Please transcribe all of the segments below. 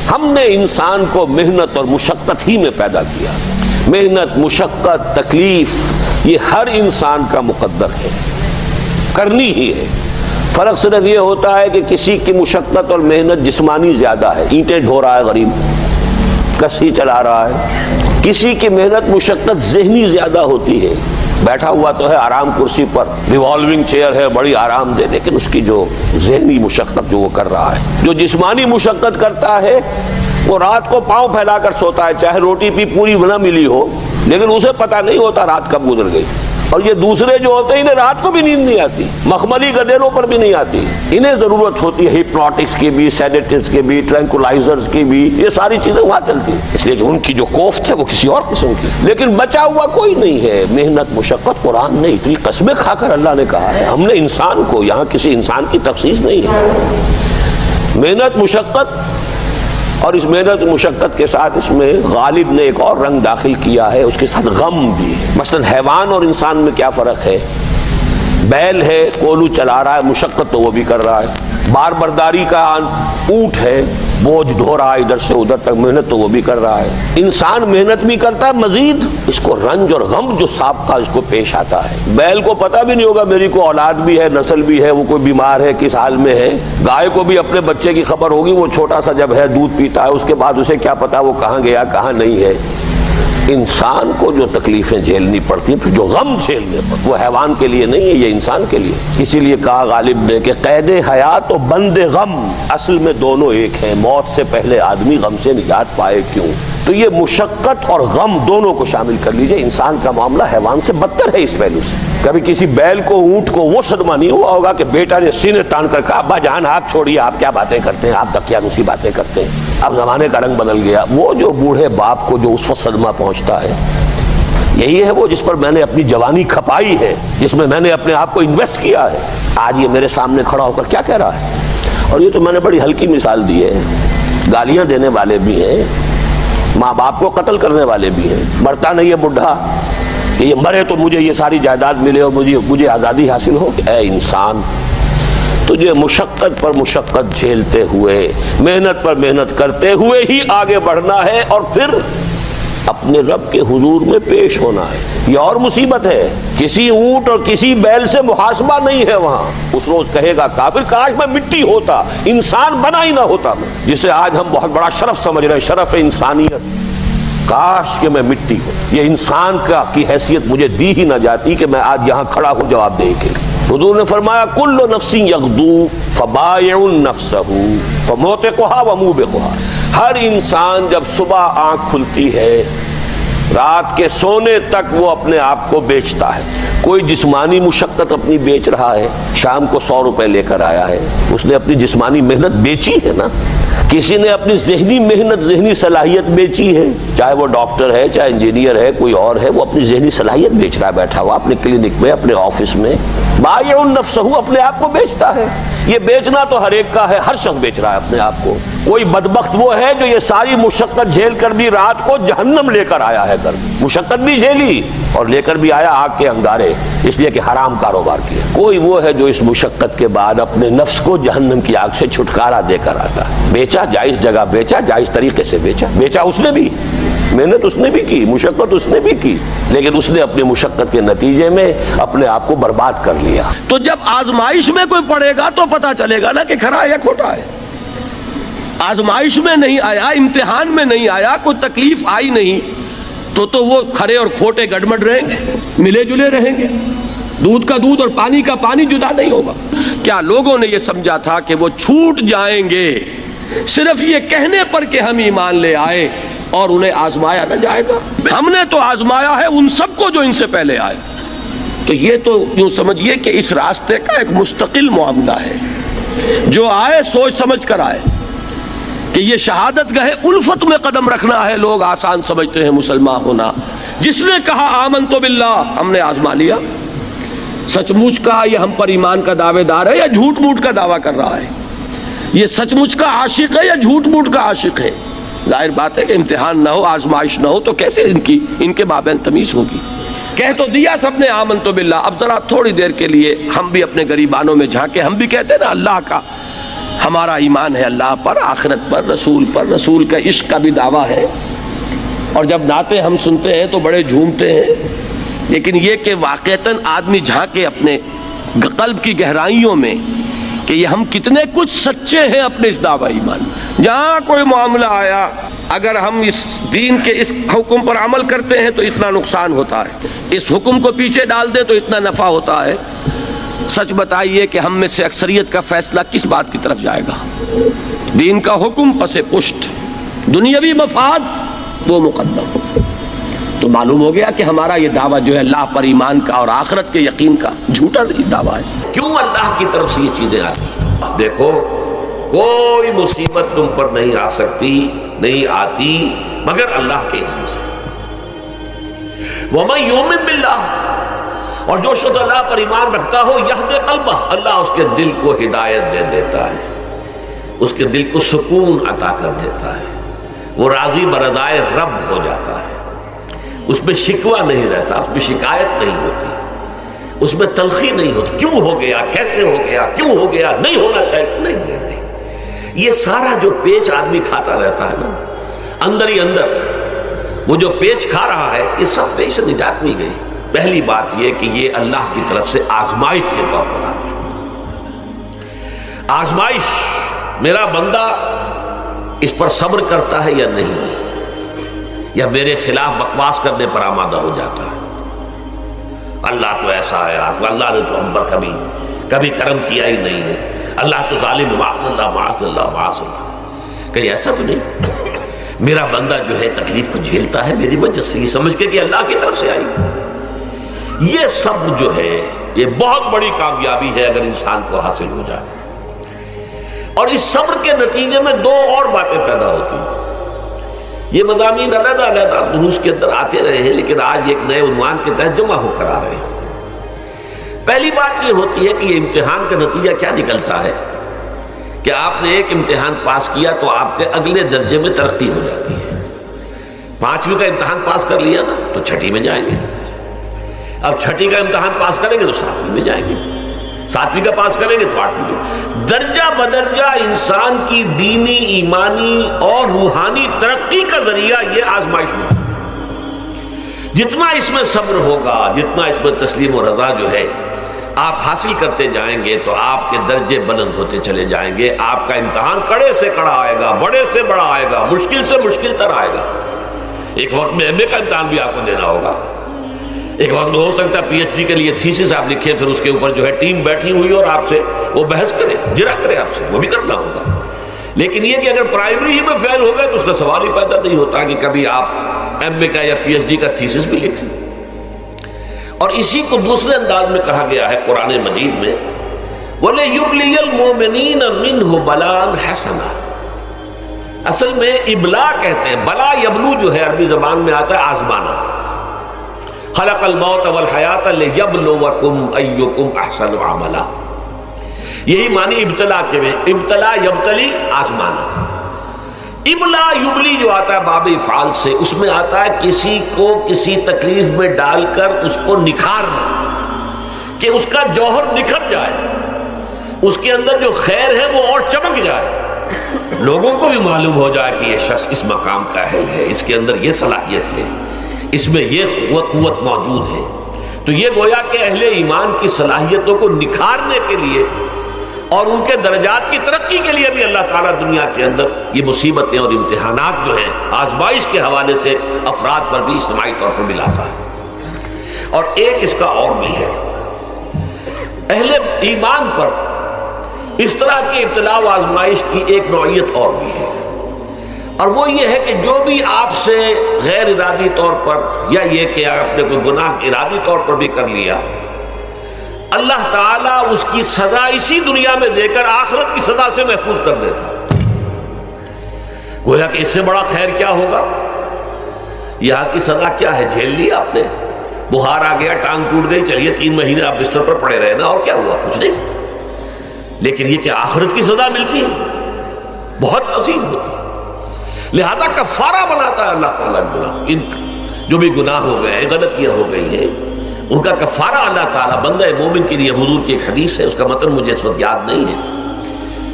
ہم نے انسان کو محنت اور مشقت ہی میں پیدا کیا. محنت، مشقت، تکلیف یہ ہر انسان کا مقدر ہے، کرنی ہی ہے. فرق صرف یہ ہوتا ہے کہ کسی کی مشقت اور محنت جسمانی زیادہ ہے، اینٹیں ڈھو رہا ہے غریب، کسی چلا رہا ہے. کسی کی محنت مشقت ذہنی زیادہ ہوتی ہے، بیٹھا ہوا تو ہے آرام کرسی پر، ریوالونگ چیئر ہے بڑی آرام دہ، لیکن اس کی جو ذہنی مشقت جو وہ کر رہا ہے. جو جسمانی مشقت کرتا ہے وہ رات کو پاؤں پھیلا کر سوتا ہے، چاہے روٹی بھی پوری نہ ملی ہو، لیکن اسے پتہ نہیں ہوتا رات کب گزر گئی. اور یہ دوسرے جو ہوتے ہیں انہیں رات کو بھی نیند نہیں آتی، مخملی گدیروں پر بھی نہیں آتی. انہیں ضرورت ہوتی ہے ہپنوٹکس کی بھی، سیڈیٹیوز کی بھی، ٹرینکولائزرز کی بھی، یہ ساری چیزیں وہاں چلتی ہیں، اس لیے کہ ان کی جو کوفت ہے وہ کسی اور قسم کی. لیکن بچا ہوا کوئی نہیں ہے. محنت، مشقت قرآن نے اتنی قسمیں کھا کر اللہ نے کہا ہے. ہم نے انسان کو، یہاں کسی انسان کی تخصیص نہیں ہے. محنت، مشقت، اور اس محنت مشقت کے ساتھ اس میں غالب نے ایک اور رنگ داخل کیا ہے، اس کے ساتھ غم بھی. مثلا حیوان اور انسان میں کیا فرق ہے؟ بیل ہے، کولو چلا رہا ہے، مشقت تو وہ بھی کر رہا ہے. بار برداری کا اونٹ ہے، بوجھ ڈھو رہا ہے ادھر سے ادھر تک، محنت تو وہ بھی کر رہا ہے. انسان محنت بھی کرتا ہے، مزید اس کو رنج اور غم جو سابقہ اس کو پیش آتا ہے. بیل کو پتہ بھی نہیں ہوگا میری کو اولاد بھی ہے، نسل بھی ہے، وہ کوئی بیمار ہے، کس حال میں ہے. گائے کو بھی اپنے بچے کی خبر ہوگی، وہ چھوٹا سا جب ہے دودھ پیتا ہے، اس کے بعد اسے کیا پتا وہ کہاں گیا کہاں نہیں ہے. انسان کو جو تکلیفیں جھیلنی پڑتی ہیں، پھر جو غم جھیلنے پڑتے، وہ حیوان کے لیے نہیں ہے، یہ انسان کے لیے. اسی لیے کہا غالب نے کہ قید حیات و بند غم اصل میں دونوں ایک ہیں. موت سے پہلے آدمی غم سے نجات پائے کیوں؟ تو یہ مشقت اور غم دونوں کو شامل کر لیجئے. انسان کا معاملہ حیوان سے بدتر ہے اس پہلو سے. کبھی کسی بیل کو، اونٹ کو وہ صدمہ نہیں ہوا ہوگا کہ بیٹا نے سینے تان کر کہا ابا جان آپ چھوڑیے، آپ کیا باتیں کرتے ہیں، آپ دقیانوسی باتیں کرتے ہیں، اب زمانے کا رنگ بدل گیا. وہ جو بوڑھے باپ کو جو اس وقت صدمہ پہنچتا ہے، یہی ہے وہ جس پر میں نے اپنی جوانی کھپائی ہے، جس میں میں نے اپنے آپ کو انویسٹ کیا ہے. آج یہ میرے سامنے کھڑا ہو کر کیا کہہ رہا ہے. اور یہ تو میں نے بڑی ہلکی مثال دی ہے. گالیاں دینے والے بھی ہیں، ماں باپ کو قتل کرنے والے بھی ہیں. مرتا نہیں ہے بڈھا کہ یہ مرے تو مجھے یہ ساری جائیداد ملے اور مجھے آزادی حاصل ہو. اے انسان، تجھے مشقت پر مشقت جھیلتے ہوئے، محنت پر محنت کرتے ہوئے ہی آگے بڑھنا ہے، اور پھر اپنے رب کے حضور میں پیش ہونا ہے. یہ اور مصیبت ہے. کسی اونٹ اور کسی بیل سے محاسبہ نہیں ہے وہاں. اس روز کہے گا کافر کاش میں مٹی ہوتا، انسان بنا ہی نہ ہوتا میں، جسے آج ہم بہت بڑا شرف سمجھ رہے ہیں، شرف انسانیت. کاش کہ میں مٹی ہوں، یہ انسان کی حیثیت مجھے دی ہی نہ جاتی کہ میں آج یہاں کھڑا ہوں جواب دے کے. حضور نے فرمایا کل نفس یغدو فبائع نفسہ فموتقھا وموبقھا. ہر انسان جب صبح آنکھ کھلتی ہے، رات کے سونے تک وہ اپنے آپ کو بیچتا ہے. کوئی جسمانی مشقت اپنی بیچ رہا ہے، شام کو 100 روپے لے کر آیا ہے، اس نے اپنی جسمانی محنت بیچی ہے نا. کسی نے اپنی ذہنی محنت، ذہنی صلاحیت بیچی ہے، چاہے وہ ڈاکٹر ہے، چاہے انجینئر ہے، کوئی اور ہے، وہ اپنی ذہنی صلاحیت بیچ رہا ہے بیٹھا ہوا اپنے کلینک میں، اپنے آفس میں. بائع نفسہ، اپنے آپ کو بیچتا ہے. یہ بیچنا تو ہر ایک کا ہے، ہر شخص بیچ رہا ہے اپنے آپ کو. کوئی بدبخت وہ ہے جو یہ ساری مشقت جھیل کر بھی رات کو جہنم لے کر آیا ہے. مشقت بھی جھیلی اور لے کر بھی آیا آگ کے انگارے، اس لیے کہ حرام کاروبار کیا. کوئی وہ ہے جو اس مشقت کے بعد اپنے نفس کو جہنم کی آگ سے چھٹکارا دے کر آتا ہے. بیچا، جائز جگہ بیچا، جائز طریقے سے بیچا اس نے بھی، محنت اس نے بھی کی، مشقت اس نے بھی کی، لیکن اس نے اپنی مشقت کے نتیجے میں اپنے آپ کو برباد کر لیا. تو جب آزمائش میں کوئی پڑے گا تو پتا چلے گا نا کہ کھرا ہے یا کھوٹا ہے. آزمائش میں نہیں آیا، امتحان میں نہیں آیا، کوئی تکلیف آئی نہیں، تو وہ کھرے اور کھوٹے گڑمڑ رہیں گے، ملے جلے رہیں گے. دودھ کا دودھ اور پانی کا پانی جدا نہیں ہوگا. کیا لوگوں نے یہ سمجھا تھا کہ وہ چھوٹ جائیں گے صرف یہ کہنے پر کہ ہم ایمان لے آئے اور انہیں آزمایا نہ جائے گا؟ ہم نے تو آزمایا ہے ان سب کو جو ان سے پہلے آئے. تو یہ تو یوں سمجھیے کہ اس راستے کا ایک مستقل معاملہ ہے. جو آئے سوچ سمجھ کر آئے کہ یہ شہادت گاہ الفت میں قدم رکھنا ہے. لوگ آسان سمجھتے ہیں مسلمان ہونا. جس نے کہا آمنت باللہ، ہم نے آزما لیا. سچ مچ کا یہ ہم پر ایمان کا دعوے دار ہے یا جھوٹ موٹ کا دعویٰ کر رہا ہے؟ یہ سچ مچ کا عاشق ہے یا جھوٹ موٹ کا عاشق ہے؟ ظاہر بات ہے کہ امتحان نہ ہو، آزمائش نہ ہو تو کیسے ان کے مابین تمیز ہوگی؟ کہہ تو دیا سب نے آمنت باللہ. اب ذرا تھوڑی دیر کے لیے ہم بھی اپنے گریبانوں میں جھانکے. ہم بھی کہتے ہیں نا اللہ کا، ہمارا ایمان ہے اللہ پر، آخرت پر، رسول کا عشق کا بھی دعویٰ ہے. اور جب نعتیں ہم سنتے ہیں تو بڑے جھومتے ہیں، لیکن یہ کہ واقعتاً آدمی جھانکے اپنے قلب کی گہرائیوں میں کہ یہ ہم کتنے کچھ سچے ہیں اپنے اس دعویٰ ایمان. جہاں کوئی معاملہ آیا، اگر ہم اس دین کے اس حکم پر عمل کرتے ہیں تو اتنا نقصان ہوتا ہے، اس حکم کو پیچھے ڈال دیں تو اتنا نفع ہوتا ہے. سچ بتائیے کہ ہم میں سے اکثریت کا فیصلہ کس بات کی طرف جائے گا؟ دین کا حکم پس پشت، دنیاوی مفاد وہ مقدم. تو معلوم ہو گیا کہ ہمارا یہ دعویٰ جو ہے اللہ پر ایمان کا اور آخرت کے یقین کا جھوٹا دعویٰ ہے. کیوں اللہ کی طرف سے یہ چیزیں آتی ہیں؟ دیکھو، کوئی مصیبت تم پر نہیں آ سکتی، نہیں آتی مگر اللہ کے اذن سے. وَمَن يُؤْمِن بِاللَّهِ، اور جو شخص اللہ پر ایمان رکھتا ہو، یہد قلبہ، اللہ اس کے دل کو ہدایت دے دیتا ہے، اس کے دل کو سکون عطا کر دیتا ہے، وہ راضی برضائے رب ہو جاتا ہے. اس میں شکوہ نہیں رہتا، اس میں شکایت نہیں ہوتی، اس میں تلخی نہیں ہوتی. کیوں ہو گیا، کیسے ہو گیا، کیوں ہو گیا، نہیں ہونا چاہیے، نہیں. یہ سارا جو پیچ آدمی کھاتا رہتا ہے نا، اندر ہی اندر وہ جو پیچ کھا رہا ہے، یہ سب پیچ سے نجات مل گئی. پہلی بات یہ کہ یہ اللہ کی طرف سے آزمائش کے طور پر آتی ہے. آزمائش، میرا بندہ اس پر صبر کرتا ہے یا نہیں، یا میرے خلاف بکواس کرنے پر آمادہ ہو جاتا ہے. اللہ تو ایسا ہے، اللہ نے تو ہم پر کبھی کرم کیا ہی نہیں ہے، اللہ تو ظالم، معاذ اللہ معاذ اللہ معاذ اللہ. کہیں ایسا تو نہیں، میرا بندہ جو ہے تکلیف کو جھیلتا ہے میری وجہ سے، یہ سمجھ کے کہ اللہ کی طرف سے آئی. یہ سب جو ہے یہ بہت بڑی کامیابی ہے اگر انسان کو حاصل ہو جائے. اور اس صبر کے نتیجے میں دو اور باتیں پیدا ہوتی ہیں. یہ مضامین علیحدہ علیحدہ دروس کے اندر آتے رہے ہیں، لیکن آج ایک نئے عنوان کے تحت جمع ہو کر آ رہے ہیں. پہلی بات یہ ہوتی ہے کہ یہ امتحان کا نتیجہ کیا نکلتا ہے کہ آپ نے ایک امتحان پاس کیا تو آپ کے اگلے درجے میں ترقی ہو جاتی ہے. 5ویں کا امتحان پاس کر لیا نا تو 6ٹھی میں جائیں گے. اب 6ٹھی کا امتحان پاس کریں گے تو 7ویں میں جائیں گے. 7ویں کا پاس کریں گے تو 8ویں میں. درجہ بدرجہ انسان کی دینی، ایمانی اور روحانی ترقی کا ذریعہ یہ آزمائش میں. جتنا اس میں صبر ہوگا، جتنا اس میں تسلیم و رضا جو ہے آپ حاصل کرتے جائیں گے تو آپ کے درجے بلند ہوتے چلے جائیں گے. آپ کا امتحان کڑے سے کڑا آئے گا، بڑے سے بڑا آئے گا، مشکل سے مشکل تر آئے گا. ایک وقت میں ایم اے کا امتحان بھی آپ کو دینا ہوگا. ایک وقت میں ہو سکتا ہے پی ایچ ڈی کے لیے تھیسس آپ لکھیں، پھر اس کے اوپر جو ہے ٹیم بیٹھی ہوئی اور آپ سے وہ بحث کرے، جرا کرے آپ سے، وہ بھی کرنا ہوگا. لیکن یہ کہ اگر پرائمری ہی میں فیل ہو گئے تو اس کا سوال ہی پیدا نہیں ہوتا کہ کبھی آپ ایم اے کا یا پی ایچ ڈی کا تھیسس بھی لکھیں. اور اسی کو دوسرے انداز میں کہا گیا ہے قرآن مجید میں، وَلِيُبْلِيَ الْمُؤْمِنِينَ مِنْهُ بَلَاءً حَسَنًا. اصل میں ابلا کہتے ہیں، بلا یبلو جو ہے عربی زبان میں آتا ہے آزمانا. خلق الموت والحیات لیبلوکم ایکم احسن عملا. یہی معنی ابتلا کے میں، ابتلا یبتلی آزمانا. ابلا یبلی جو آتا ہے باب افعال سے، اس میں آتا ہے کسی کو کسی تکلیف میں ڈال کر اس کو نکھارنا، کہ اس کا جوہر نکھر جائے، اس کے اندر جو خیر ہے وہ اور چمک جائے، لوگوں کو بھی معلوم ہو جائے کہ یہ شخص اس مقام کا اہل ہے، اس کے اندر یہ صلاحیت ہے، اس میں یہ قوت موجود ہے. تو یہ گویا کہ اہل ایمان کی صلاحیتوں کو نکھارنے کے لیے اور ان کے درجات کی ترقی کے لیے بھی اللہ تعالیٰ دنیا کے اندر یہ مصیبتیں اور امتحانات جو ہیں آزمائش کے حوالے سے افراد پر بھی اجتماعی طور پر ملاتا ہے. اور ایک اس کا اور بھی ہے، اہل ایمان پر اس طرح کی ابتلا و آزمائش کی ایک نوعیت اور بھی ہے، اور وہ یہ ہے کہ جو بھی آپ سے غیر ارادی طور پر یا یہ کہ آپ نے کوئی گناہ ارادی طور پر بھی کر لیا، اللہ تعالیٰ اس کی سزا اسی دنیا میں دے کر آخرت کی سزا سے محفوظ کر دیتا. گویا کہ اس سے بڑا خیر کیا ہوگا؟ یہاں کی سزا کیا ہے؟ جھیل لی آپ نے، بخار آ گیا، ٹانگ ٹوٹ گئی، چلیے 3 مہینے آپ بستر پر پڑے رہے نا، اور کیا ہوا؟ کچھ نہیں. لیکن یہ کہ آخرت کی سزا ملتی ہے بہت عظیم ہوتی ہے. لہذا کفارہ بناتا ہے اللہ تعالیٰ گناہ، ان جو بھی گناہ ہو گئے ہیں، غلطیاں ہو گئی ہیں، ان کا کفارہ اللہ تعالیٰ بندہ مومن کے لیے. حضور کی ایک حدیث ہے، اس کا متن مجھے اس وقت یاد نہیں ہے،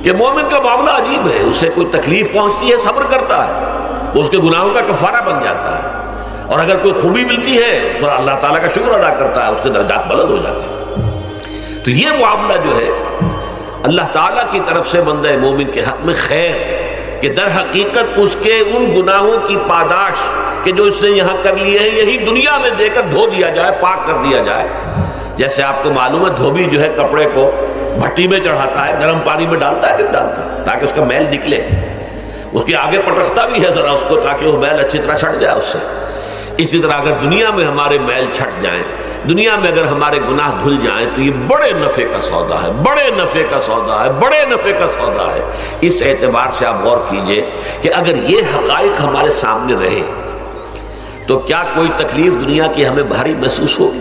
کہ مومن کا معاملہ عجیب ہے، اسے کوئی تکلیف پہنچتی ہے صبر کرتا ہے، اس کے گناہوں کا کفارہ بن جاتا ہے، اور اگر کوئی خوبی ملتی ہے تو اللہ تعالیٰ کا شکر ادا کرتا ہے، اس کے درجات بلند ہو جاتے ہیں۔ تو یہ معاملہ جو ہے اللہ تعالیٰ کی طرف سے بندہ مومن کے حق میں خیر، کہ در حقیقت اس کے ان گناہوں کی پاداش کہ جو اس نے یہاں کر لیے ہیں یہی دنیا میں دے کر دھو دیا جائے، پاک کر دیا جائے۔ جیسے آپ کو معلوم ہے دھوبی جو ہے کپڑے کو بھٹی میں چڑھاتا ہے، گرم پانی میں ڈالتا ہے کہ ڈالتا ہے تاکہ اس کا میل نکلے، اس کے آگے پٹکتا بھی ہے ذرا اس کو تاکہ وہ میل اچھی طرح چھٹ جائے اس سے۔ اسی طرح اگر دنیا میں ہمارے میل چھٹ جائیں، دنیا میں اگر ہمارے گناہ دھل جائیں تو یہ بڑے نفع کا سودا ہے، بڑے نفع کا سودا ہے، بڑے نفع کا سودا ہے۔ اس اعتبار سے آپ غور کیجئے کہ اگر یہ حقائق ہمارے سامنے رہے تو کیا کوئی تکلیف دنیا کی ہمیں بھاری محسوس ہوگی؟